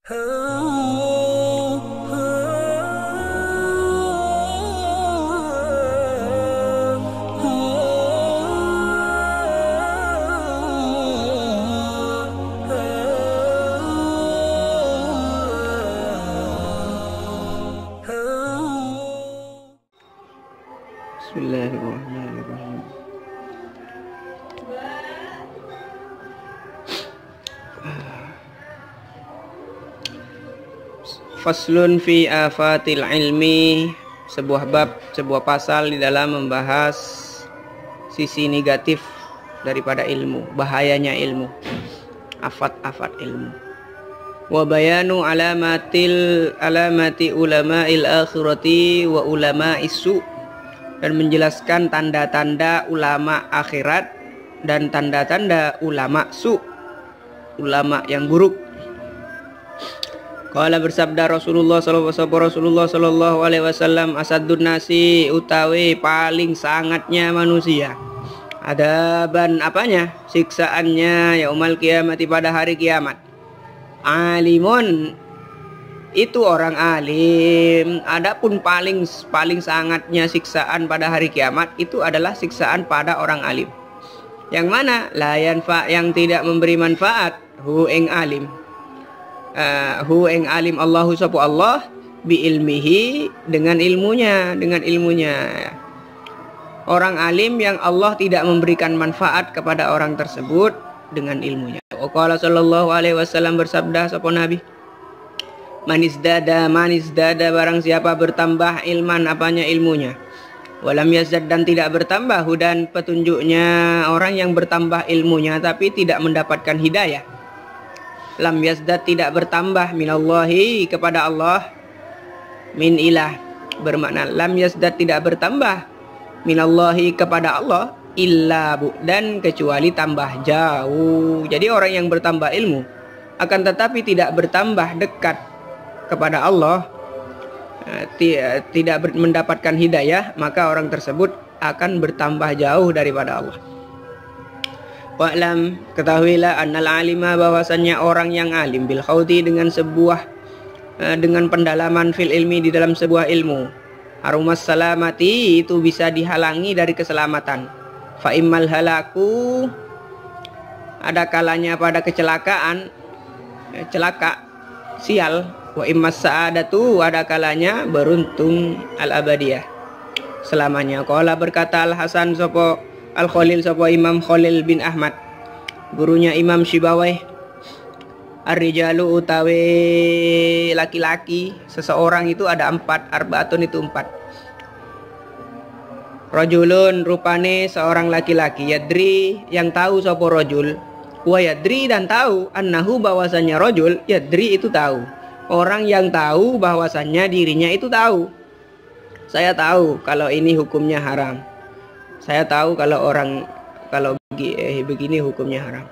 Bismillahirrahmanirrahim. Faslun fi afatil ilmi, sebuah bab, sebuah pasal di dalam membahas sisi negatif daripada ilmu, bahayanya ilmu, afat-afat ilmu. Wa bayanu alamati ulama'il akhirati wa ulama'is su', dan menjelaskan tanda-tanda ulama akhirat dan tanda-tanda ulama su', ulama yang buruk. Qala bersabda Rasulullah sallallahu alaihi wasallam, asadun nasi, utawi paling sangatnya manusia, adaban apanya, siksaannya, yaumal kiamati, pada hari kiamat, alimun, itu orang alim. Adapun paling sangatnya siksaan pada hari kiamat itu adalah siksaan pada orang alim, yang mana la yanfa, yang tidak memberi manfaat, hu ing alim, hu ing alim, Allahu sapu Allah, bi ilmihi, dengan ilmunya, orang alim yang Allah tidak memberikan manfaat kepada orang tersebut dengan ilmunya. Qala sallallahu alaihi wasallam, bersabda sapa Nabi, manis dada barang siapa bertambah ilman, apanya, ilmunya, walam yazad, dan tidak bertambah, hudan, petunjuknya, orang yang bertambah ilmunya tapi tidak mendapatkan hidayah, lam yazdad, tidak bertambah, minallahi, kepada Allah, min ilah, bermakna lam yazdad, tidak bertambah, minallahi, kepada Allah, illa dan kecuali tambah jauh. Jadi orang yang bertambah ilmu akan tetapi tidak bertambah dekat kepada Allah, tidak mendapatkan hidayah, maka orang tersebut akan bertambah jauh daripada Allah. Wa'lam, ketahuilah, annal alima, bahwasannya orang yang alim, bil khawdi, dengan pendalaman fil ilmi, di dalam sebuah ilmu, harumas salamati, itu bisa dihalangi dari keselamatan, fa immal halaku, ada kalanya pada kecelakaan, celaka, sial, wa immas sa'adatu, ada kalanya beruntung, al abadiyah, selamanya. Qala, berkata Al Hasan sopo Al Khalil, sopo Imam Khalil bin Ahmad, gurunya Imam Syibawayh, ar-rijalu, utawi laki-laki, seseorang itu ada empat, arbaatun, itu empat. Rajulun, rupane seorang laki-laki, yadri, yang tahu sopo rajul, wa yadri, dan tahu, annahu, bahwasannya rajul, yadri, itu tahu, orang yang tahu bahwasannya dirinya itu tahu. Saya tahu kalau ini hukumnya haram, saya tahu kalau begini hukumnya haram,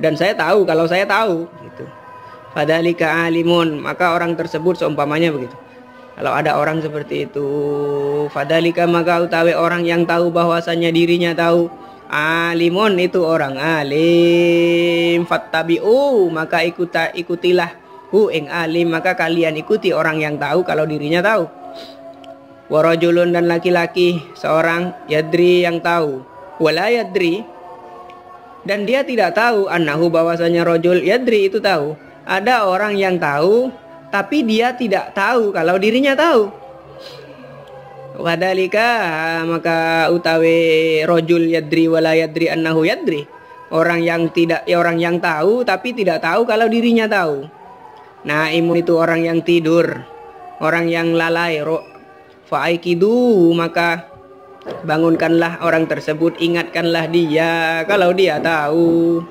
dan saya tahu kalau saya tahu, gitu. Fadzalika alimun, maka orang tersebut seumpamanya begitu. Kalau ada orang seperti itu, fadzalika, maka utawi orang yang tahu bahwasannya dirinya tahu, alimun, itu orang alim, fattabi'u, maka ikutilah hu ing alim, maka kalian ikuti orang yang tahu kalau dirinya tahu. Warajulun, dan laki-laki seorang, yadri, yang tahu, wala yadri, dan dia tidak tahu, annahu, bahwasanya rajul, yadri, itu tahu. Ada orang yang tahu tapi dia tidak tahu kalau dirinya tahu. Wadalika, maka utawi rajul yadri wala yadri annahu yadri, orang yang tahu tapi tidak tahu kalau dirinya tahu. Naimun, itu orang yang tidur, orang yang lalai, fa'aikidu, maka bangunkanlah orang tersebut, ingatkanlah dia kalau dia tahu,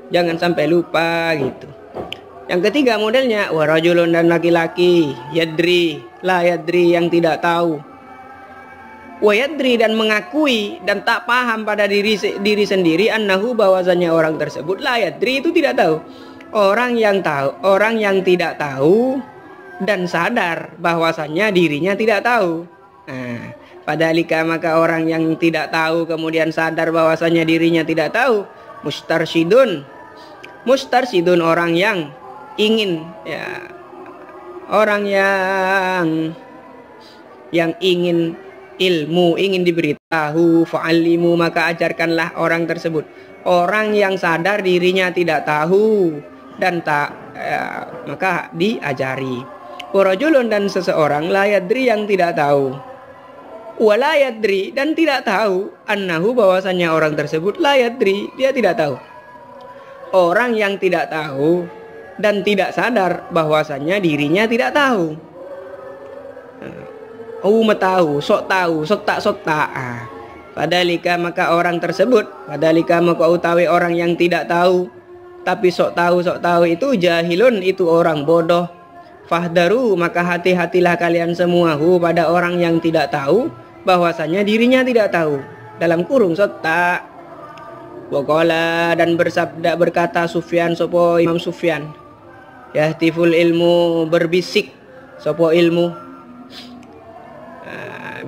jangan sampai lupa, gitu. Yang ketiga modelnya, warajulun, dan laki-laki, yadri, la yadri, yang tidak tahu, wa yadri, dan mengakui dan tak paham pada diri sendiri, annahu, bahwasanya orang tersebut, la yadri, itu tidak tahu. Orang yang tahu, orang yang tidak tahu dan sadar bahwasannya dirinya tidak tahu. Nah, padalika, maka orang yang tidak tahu kemudian sadar bahwasannya dirinya tidak tahu, mustarsyidun, orang yang ingin, ya, orang yang ingin ilmu, ingin diberitahu, fa'allimu, maka ajarkanlah orang tersebut. Orang yang sadar dirinya tidak tahu dan maka diajari. Warajulun, dan seseorang, la yadri, yang tidak tahu, wala yadri, dan tidak tahu, annahu, bahwasanya orang tersebut, la yadri, dia tidak tahu. Orang yang tidak tahu dan tidak sadar bahwasanya dirinya tidak tahu. Tahu, sok tak. Padalika, maka orang tersebut, padalika, maka utawi orang yang tidak tahu tapi sok tahu itu, jahilun, itu orang bodoh. Fahdaru, maka hati-hatilah kalian semua pada orang yang tidak tahu bahwasanya dirinya tidak tahu. Dalam kurung sok tak. Waqala, dan berkata Sufyan, sopo Imam Sufyan, yahtiful ilmu, berbisik sopo ilmu,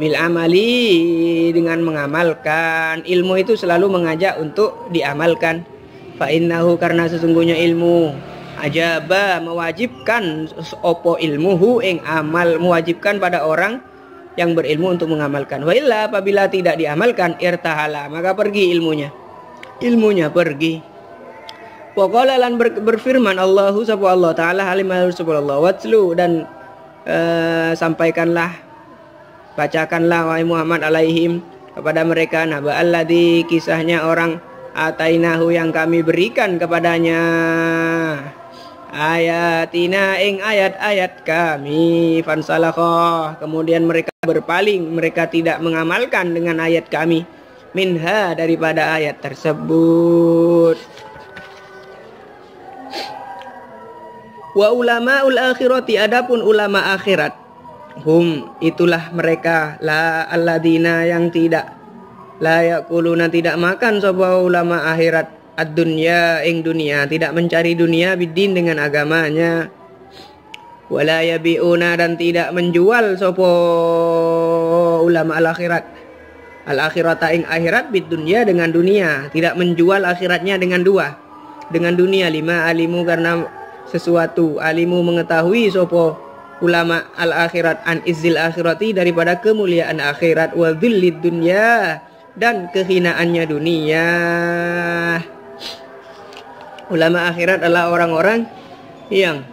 bil amali, dengan mengamalkan. Ilmu itu selalu mengajak untuk diamalkan. Fa innahu, karena sesungguhnya ilmu, ajaba, mewajibkan, opo ilmuhu, ing amal, mewajibkan pada orang yang berilmu untuk mengamalkan. Wa illa, apabila tidak diamalkan, irtahala, maka pergi ilmunya pergi. Wa qala, lan berfirman Allahu subhanahu Allah taala, halimah subhanallah, watlu, dan sampaikanlah, bacakanlah wahai Muhammad alaihim, kepada mereka, naba alladzi, kisahnya orang, atainahu, yang kami berikan kepadanya, ayatina, ing ayat-ayat kami, fansalakha, kemudian mereka berpaling, mereka tidak mengamalkan dengan ayat kami, minha, daripada ayat tersebut. Wa ulamaul akhirati, adapun ulama akhirat, hum, itulah mereka, la alladzina, yang tidak, la yakuluna, tidak makan sapa ulama akhirat, ad-dunya, ing dunia, tidak mencari dunia, bidin, dengan agamanya, wala yabiuna, dan tidak menjual sapa ulama al-akhirat, al-akhirata, ing akhirat, bid dunya, dengan dunia, tidak menjual akhiratnya dengan dunia. Lima alimu, karena sesuatu, alimu, mengetahui sopo ulama al-akhirat, an izzil akhirati, daripada kemuliaan akhirat, wa dhillid dunya, dan kehinaannya dunia. Ulama akhirat adalah orang-orang yang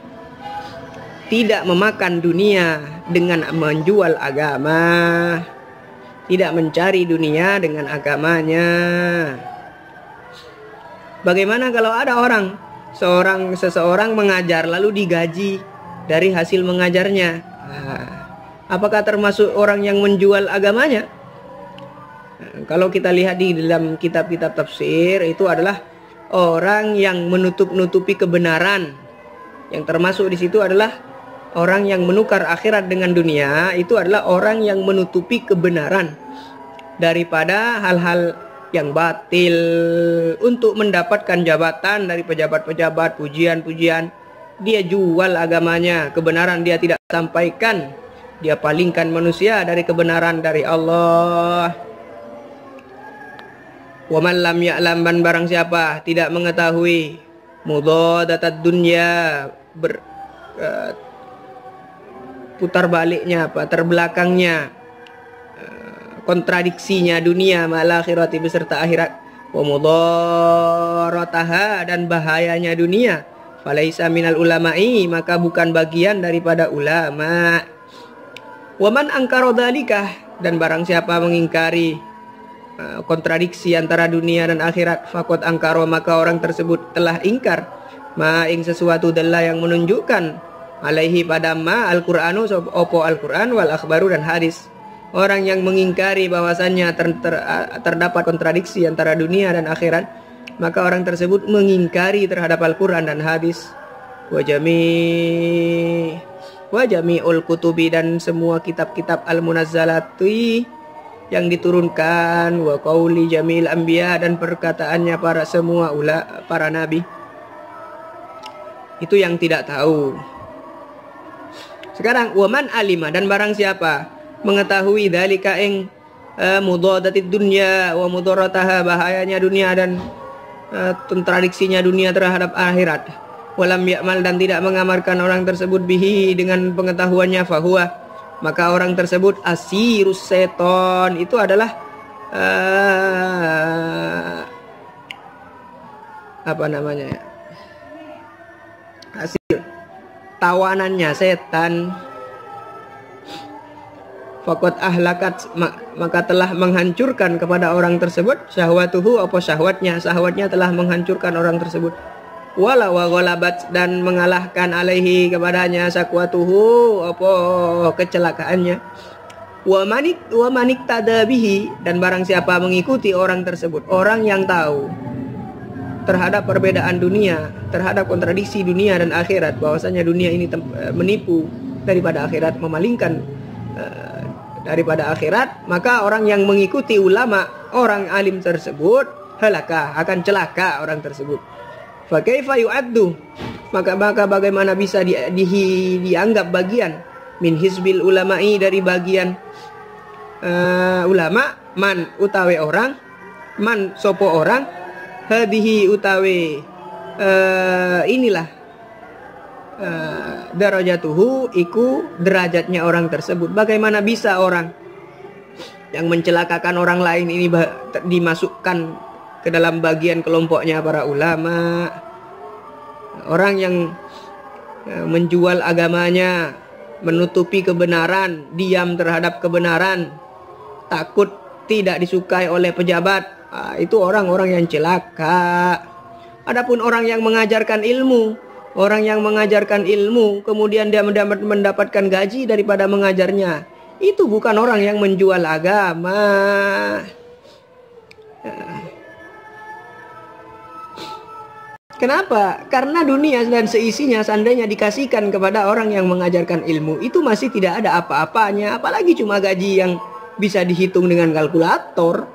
tidak memakan dunia dengan menjual agama, tidak mencari dunia dengan agamanya. Bagaimana kalau ada seseorang mengajar lalu digaji dari hasil mengajarnya? Apakah termasuk orang yang menjual agamanya? Kalau kita lihat di dalam kitab-kitab tafsir, itu adalah orang yang menutup-nutupi kebenaran. Yang termasuk di situ adalah orang yang menukar akhirat dengan dunia. Itu adalah orang yang menutupi kebenaran daripada hal-hal yang batil untuk mendapatkan jabatan dari pejabat-pejabat, pujian-pujian. Dia jual agamanya, kebenaran dia tidak sampaikan, dia palingkan manusia dari kebenaran dari Allah. Wa man lam ya'lam, barang siapa tidak mengetahui mudhadatad dunya, putar baliknya, terbelakangnya, kontradiksinya dunia, mal akhirati, beserta akhirat, wa mudarataha, dan bahayanya dunia, falaisa minal ulama'i, maka bukan bagian daripada ulama. Wa man angkara dzalika, dan barang siapa mengingkari kontradiksi antara dunia dan akhirat, faqad angkara, maka orang tersebut telah ingkar, ma ing sesuatu dalla, yang menunjukkan, alaihi, pada ma, al-Qur'anu, opo Al-Qur'an, wal akhbaru, dan hadis. Orang yang mengingkari bahwasannya terdapat kontradiksi antara dunia dan akhirat, maka orang tersebut mengingkari terhadap Al-Quran dan hadis. Wajami'ul kutubi, dan semua kitab-kitab al-munazzalati, yang diturunkan, wa qauli jamil anbiya, dan perkataannya para nabi. Itu yang tidak tahu. Sekarang, waman alima, dan barang siapa mengetahui dalika ing mudhadatid dunya wa mudarataha, bahayanya dunia dan kontradiksinya dunia terhadap akhirat, walam ya'mal dan tidak mengamalkan orang tersebut bihi dengan pengetahuannya, fahuwa maka orang tersebut asirus seton, itu adalah apa namanya ya, asir, tawanannya setan. Fakot ahlakat maka telah menghancurkan kepada orang tersebut syahwatuhu apa syahwatnya telah menghancurkan orang tersebut. Wala wa ghalabat dan mengalahkan alaihi kepadanya sakwatuhu apa kecelakaannya. Wa manik tadabihi dan barang siapa mengikuti orang tersebut, orang yang tahu terhadap perbedaan dunia, terhadap kontradiksi dunia dan akhirat, bahwasanya dunia ini menipu daripada akhirat, memalingkan daripada akhirat, maka orang yang mengikuti ulama, orang alim tersebut halaka, akan celaka orang tersebut. Fa kaifa yu'addu, maka bagaimana bisa dianggap bagian min hizbil ulama'i, dari bagian ulama, man utawi orang, man sopo orang, hadihi utawi inilah darajatuhu iku derajatnya orang tersebut. Bagaimana bisa orang yang mencelakakan orang lain ini dimasukkan ke dalam bagian kelompoknya para ulama, orang yang menjual agamanya, menutupi kebenaran, diam terhadap kebenaran, takut tidak disukai oleh pejabat, itu orang-orang yang celaka. Adapun orang yang mengajarkan ilmu, kemudian dia mendapatkan gaji daripada mengajarnya, itu bukan orang yang menjual agama. Kenapa? Karena dunia dan seisinya seandainya dikasihkan kepada orang yang mengajarkan ilmu, itu masih tidak ada apa-apanya, apalagi cuma gaji yang bisa dihitung dengan kalkulator.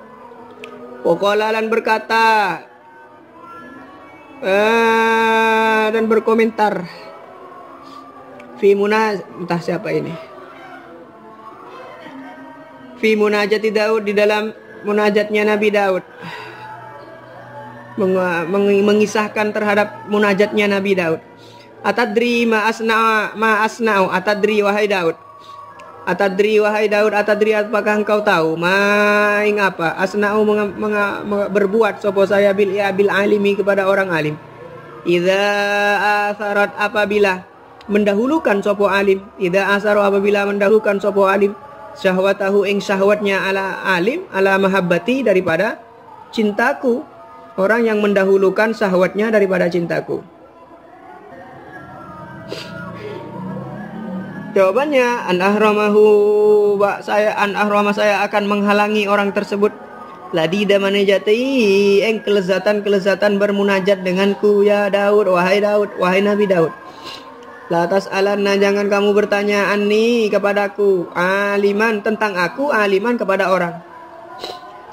Pokolalan berkata dan berkomentar entah siapa ini, fi munajati Daud, di dalam munajatnya Nabi Daud, mengisahkan terhadap munajatnya Nabi Daud. Atadri ma asna'u, atadri wahai Daud, atadri apakah engkau tahu maing apa asna'u berbuat sopo saya bil alimi kepada orang alim. Idza asarat apabila mendahulukan sopo alim, apabila mendahulukan sopo alim syahwatahu ing syahwatnya ala alim, ala mahabbati daripada cintaku, orang yang mendahulukan syahwatnya daripada cintaku. Jawabannya an ahrama saya akan menghalangi orang tersebut ladida manajati eng kelezatan bermunajat denganku ya Daud, wahai Nabi Daud. Latas alanna, jangan kamu bertanya anni kepadaku, aliman tentang aku, aliman kepada orang.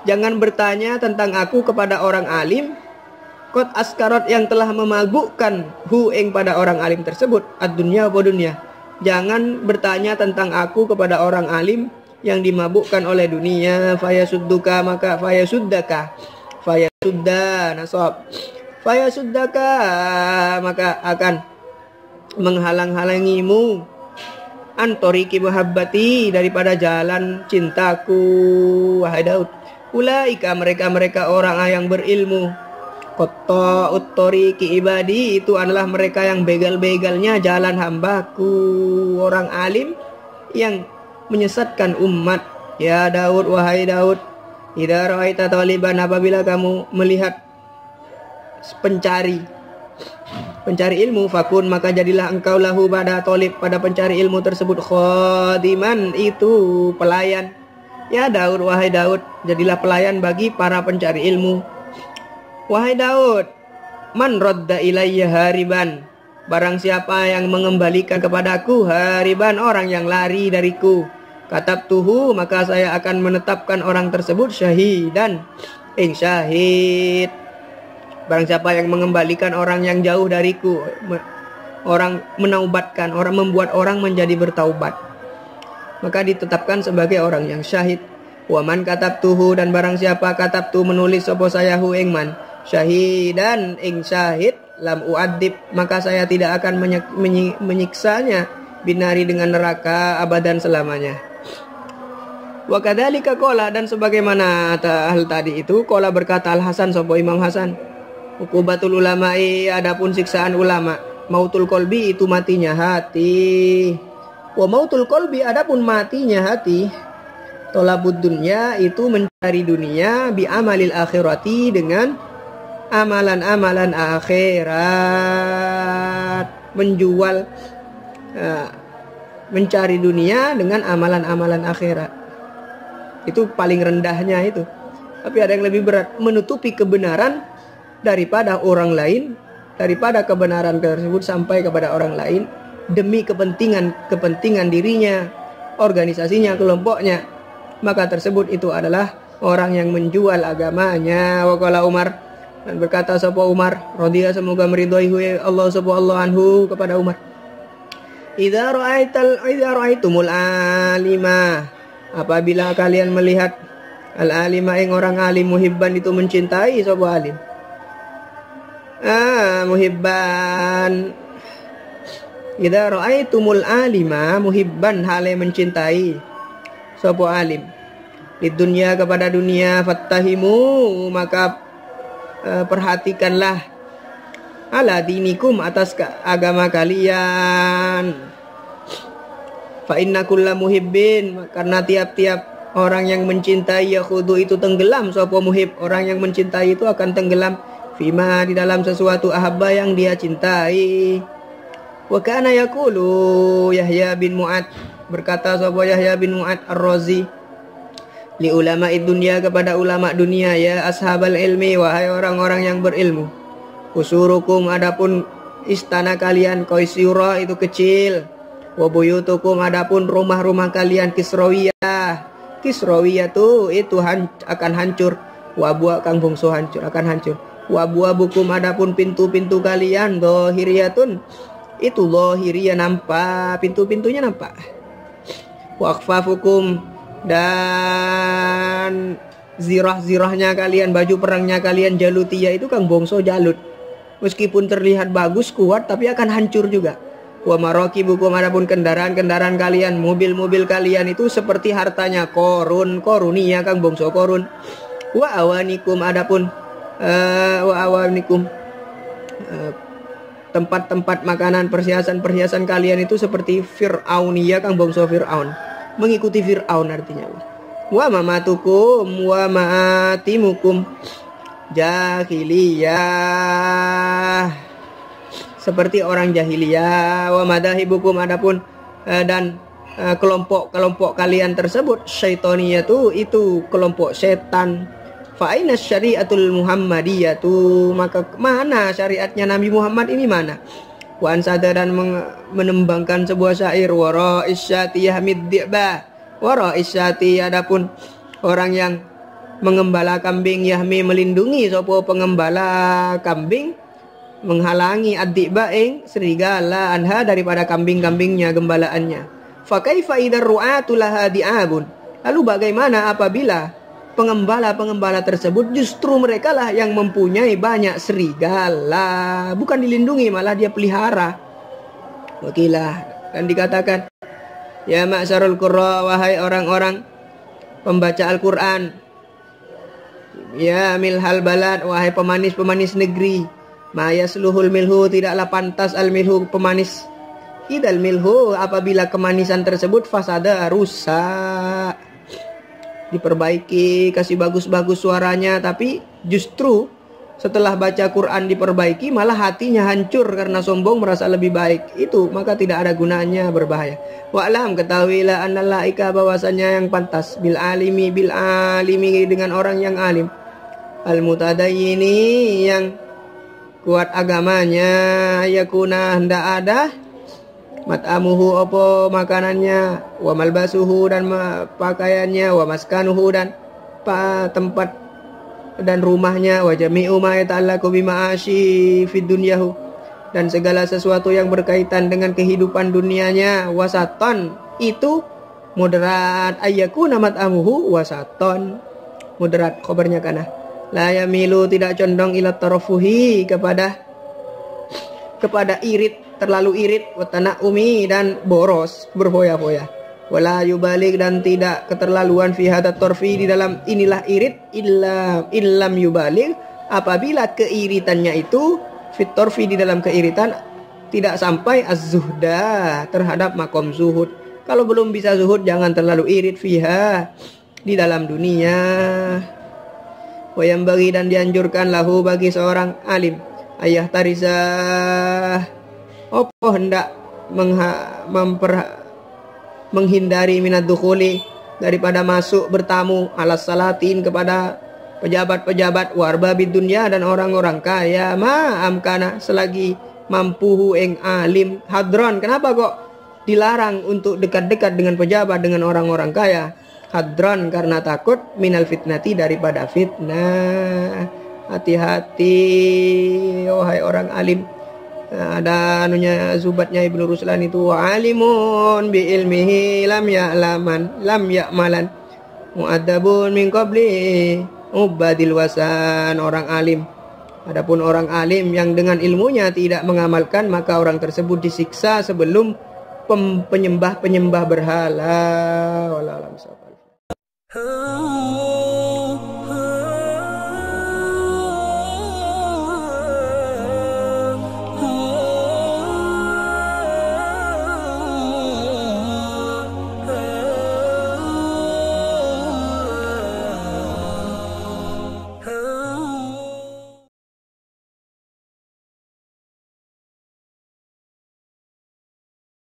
Jangan bertanya tentang aku kepada orang alim, kot askarot yang telah memabukkan hu ing pada orang alim tersebut, ad-dunya wa dunya. Jangan bertanya tentang aku kepada orang alim yang dimabukkan oleh dunia. Fayasuddaka maka akan menghalang-halangimu antoriki muhabbati daripada jalan cintaku, wahai Daud. Ulaika mereka orang yang berilmu, Kotta uttoriki ibadi, itu adalah mereka yang begal-begalnya jalan hambaku, orang alim yang menyesatkan umat. Ya Daud, wahai Daud, idza ra'aita taliban, apabila kamu melihat pencari ilmu, fakun maka jadilah engkau lahu pada talib, pada pencari ilmu tersebut, khadiman, itu pelayan. Ya Daud, wahai Daud, jadilah pelayan bagi para pencari ilmu. Wahai Daud, man radda ilayya hariban, barang siapa yang mengembalikan kepadaku hariban, orang yang lari dariku, katabtuhu maka saya akan menetapkan orang tersebut syahidan ing syahid. Barang siapa yang mengembalikan orang yang jauh dariku, orang menaubatkan, orang membuat orang menjadi bertaubat, maka ditetapkan sebagai orang yang syahid. Waman katabtuhu, dan barang siapa katabtu menulis sapa saya hu ing man syahidan ing syahid, lam uadzib, maka saya tidak akan menyiksanya binari dengan neraka abadan selamanya. Wa kadzalika qala, dan sebagaimana hal tadi itu, qala berkata Al Hasan sapa Imam Hasan, uqubatul ulama'i, adapun siksaan ulama, mautul qalbi itu matinya hati. Wa mautul qalbi, adapun matinya hati, tolabud dunya itu mencari dunia, bi amalil akhirati dengan amalan-amalan akhirat, menjual mencari dunia dengan amalan-amalan akhirat. Itu paling rendahnya itu. Tapi ada yang lebih berat, menutupi kebenaran daripada orang lain, daripada kebenaran tersebut sampai kepada orang lain demi kepentingan dirinya, organisasinya, kelompoknya. Maka tersebut itu adalah orang yang menjual agamanya. Waqala Umar, dan berkata sapa Umar radhiyallahu, semoga meridhoi Allah subhanahu anhu kepada Umar, idza ra'aitumul alima, apabila kalian melihat al alima ing orang alim, muhibban itu mencintai sapa alim, muhibban, idza ra'aitumul alima muhibban, hale mencintai sapa alim, di dunia kepada dunia, fattahimu, maka perhatikanlah, ala dinikum, atas agama kalian, fa inna kulla muhibbin, karena tiap-tiap orang yang mencintai yakhudu itu tenggelam sapa muhib, orang yang mencintai itu akan tenggelam fima, di dalam sesuatu ahabba yang dia cintai. Wa kana yaqulu Yahya bin Mu'ad, berkata sapa Yahya bin Mu'ad Ar-Razi, li ulama dunia, kepada ulama dunia, ya ashabal ilmi, wahai orang-orang yang berilmu, usurukum, adapun istana kalian, qaisura itu kecil, wa buyutukum, adapun rumah-rumah kalian, kisrawiyah tuh itu akan hancur, wa bua kang bungsu hancur, akan hancur, wa bukum, adapun pintu-pintu kalian, dhahiriyatun itu dhahiriyah, nampak, pintu-pintunya nampak, wa akhfafukum, dan zirah-zirahnya kalian, baju perangnya kalian, jalutiyah itu kang bongso jalut, meskipun terlihat bagus kuat tapi akan hancur juga. Wa marakibukum, adapun kendaraan-kendaraan kalian, mobil-mobil kalian itu seperti hartanya koruniyah kang bongso korun. Wa awanikum, adapun tempat-tempat makanan, perhiasan-perhiasan kalian itu seperti fir'auniyah kang bongso Fir'aun, mengikuti Fir'aun artinya. Wa mamatukum wa ma'atimukum jahiliyah, seperti orang jahiliyah. Wa madahibukum, adapun dan kelompok-kelompok kalian tersebut, syaitoniyah itu kelompok setan. Fa aina syariatul muhammadiyatu, maka mana syariatnya Nabi Muhammad ini mana? Wa ansada, dan menembangkan sebuah syair, wara isyati yahmid di'ba, wara isyati, adapun orang yang mengembala kambing, yahmi melindungi sapa pengembala kambing, menghalangi ad-di'ba ing serigala, anha daripada kambing-kambingnya, gembalaannya. Fa kaifa idar ru'atu laha di'abun, lalu bagaimana apabila pengembala-pengembala tersebut justru mereka lah yang mempunyai banyak serigala, bukan dilindungi malah dia pelihara. Wakilah, dan dikatakan, ya ma'syarul qurra, wahai orang-orang pembaca Al-Quran, ya milhal balad, wahai pemanis-pemanis negeri, ma yasluhul milhu, tidaklah pantas al milhu, pemanis, idal milhu, apabila kemanisan tersebut fasada, rusak, diperbaiki, kasih bagus-bagus suaranya, tapi justru setelah baca Quran diperbaiki malah hatinya hancur karena sombong, merasa lebih baik, itu maka tidak ada gunanya, berbahaya. Wa'lam, ketahuilah annalaika, bahwasanya yang pantas, bil alimi dengan orang yang alim, al mutadayyini yang kuat agamanya, yakuna hendak ada mat'amuhu opo makanannya, wa malbasuhu dan pakaiannya, wa maskanuhu dan tempat dan rumahnya, wa jami'u ma yata'allaqu bima'ashi fid dunyahu, dan segala sesuatu yang berkaitan dengan kehidupan dunianya, wasaton itu moderat, ayyakuna mat'amuhu wasaton, moderat, khabarnya kana, la yamilu tidak condong ila tarafuhi kepada kepada irit, terlalu irit, watana umi dan boros, berfoya-foya. Wala yubalik dan tidak keterlaluan fi hadat torfi di dalam inilah irit illam yubalik apabila keiritannya itu fit torfi di dalam keiritan tidak sampai az-zuhda terhadap makom zuhud. Kalau belum bisa zuhud jangan terlalu irit fiha di dalam dunia. Wayam bagi dan dianjurkan lahu bagi seorang alim ayah tarisa opo hendak menghindari minat dukhuli daripada masuk bertamu alas salatin kepada pejabat-pejabat warba bid dunya dan orang-orang kaya ma amkana selagi mampuhu eng alim hadron. Kenapa kok dilarang untuk dekat-dekat dengan pejabat dengan orang-orang kaya? Hadron karena takut minal fitnati daripada fitnah. Hati-hati wahai orang alim. Ada anunya zubatnya Ibnu Ruslan itu alimun bi ilmihi lam ya'malan mu'addabun min qabli ubadil wasan. Orang alim, adapun orang alim yang dengan ilmunya tidak mengamalkan maka orang tersebut disiksa sebelum penyembah berhala. Wallahu a'lam.